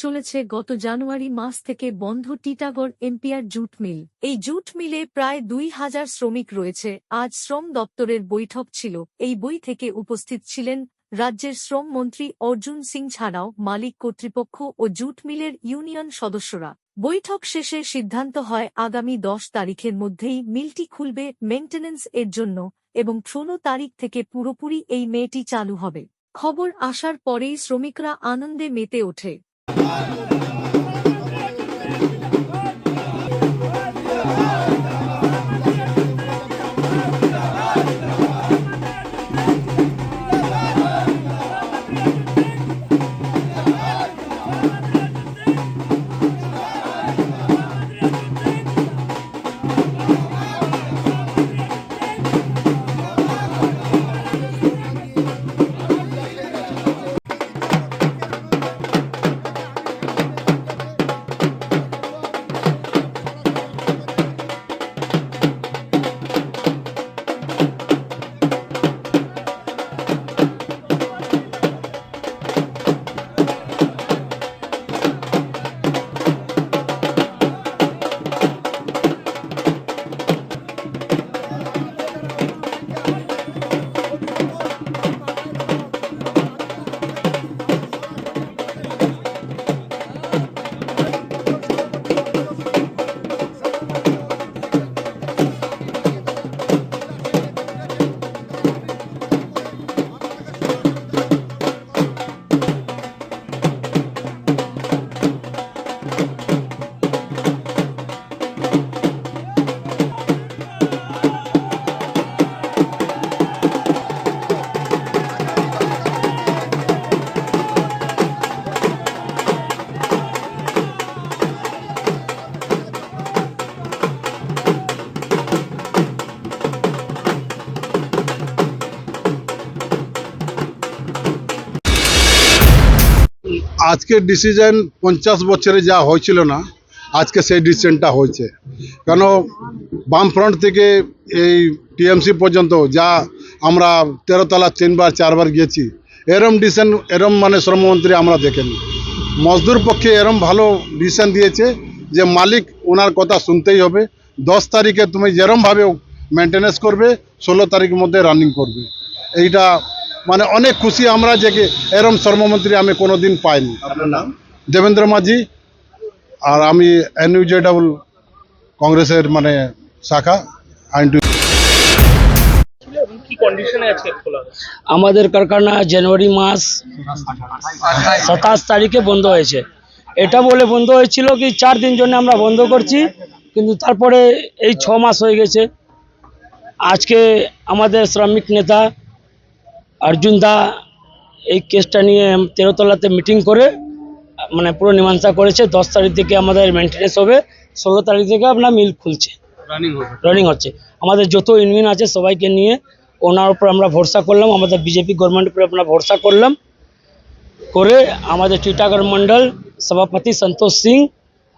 চলেছে গত জানুয়ারি মাস থেকে বন্ধ টিটাগড় এমপিআর জুট মিল। এই জুট মিলে প্রায় ২,০০০ শ্রমিক রয়েছে। আজ শ্রম দপ্তরের বৈঠক ছিল। এই বই থেকে উপস্থিত ছিলেন রাজ্যের শ্রম মন্ত্রী অর্জুন সিং ছাড়াও মালিক কর্তৃপক্ষ ও জুট মিলের ইউনিয়ন সদস্যরা। বৈঠক শেষে সিদ্ধান্ত হয় আগামী ১০ তারিখের মধ্যেই মিলটি খুলবে মেইনটেন্যান্স এর জন্য এবং ১৬ তারিখ থেকে পুরোপুরি এই মেয়েটি চালু হবে। খবর আসার পরেই শ্রমিকরা আনন্দে মেতে ওঠে। আজকের ডিসিশন 50 বছরে যা হয়েছিল না, আজকে সেই ডিসিশনটা হয়েছে। কেন বামফ্রন্ট থেকে এই টিএমসি পর্যন্ত যা আমরা 13 তলা 3বার 4বার গিয়েছি, এরম ডিসিশন এরম মানে শ্রমমন্ত্রী আমরা দেখেনি। মজদুর পক্ষে এরম ভালো ডিসিশন দিয়েছে যে মালিক ওনার কথা শুনতেই হবে। 10 তারিখে তুমি যেরমভাবে মেনটেন্যান্স করবে, 16 তারিখের মধ্যে রানিং করবে। এইটা মানে অনেক খুশি আমরা যে এরম শ্রমমন্ত্রী আমি কোনোদিন পাইনি। দেবেন্দ্র মাঝি, আর আমি NUJW কংগ্রেসের মানে শাখা। আমাদের কারখানা জানুয়ারি মাস 27 তারিখে বন্ধ হয়েছে। এটা বলে বন্ধ হয়েছিল কি 4 দিন জন্য আমরা বন্ধ করছি, কিন্তু তারপরে এই 6 মাস হয়ে গেছে। আজকে আমাদের শ্রমিক নেতা অর্জুন দা এই কেসটা নিয়ে 13 তলাতে মিটিং করে মানে পুরো মীমাংসা করেছে। 10 তারিখ থেকে আমাদের মেনটেন্যান্স হবে, 16 তারিখ থেকে আপনার মিল খুলছে, রানিং হচ্ছে। আমাদের যত ইউনিয়ন আছে সবাইকে নিয়ে ওনার উপর আমরা ভরসা করলাম, আমাদের বিজেপি গভর্নমেন্টের উপরে আমরা ভরসা করলাম করে আমাদের টিটাগড় মন্ডল সভাপতি সন্তোষ সিং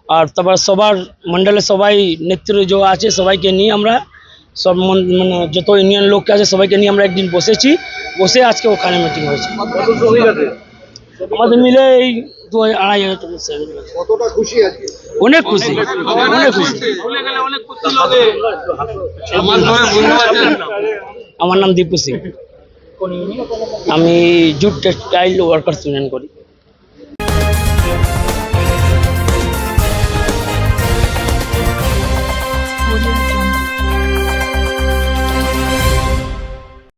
আর তারপর সবার মন্ডলে সবাই নেতৃত্ব যে আছে সবাইকে নিয়ে আমরা সব মানে যত ইউনিয়ন লোক আছে সবাইকে নিয়ে আমরা একদিন বসেছি, বসে আজকে ওখানে মিটিং হয়েছে। আমাদের মিলে এই 2,500 অনেক খুশি, অনেক খুশি। আমার নাম দীপু সিং, আমি জুট টেক্সটাইল ওয়ার্কার্স ইউনিয়ন করি।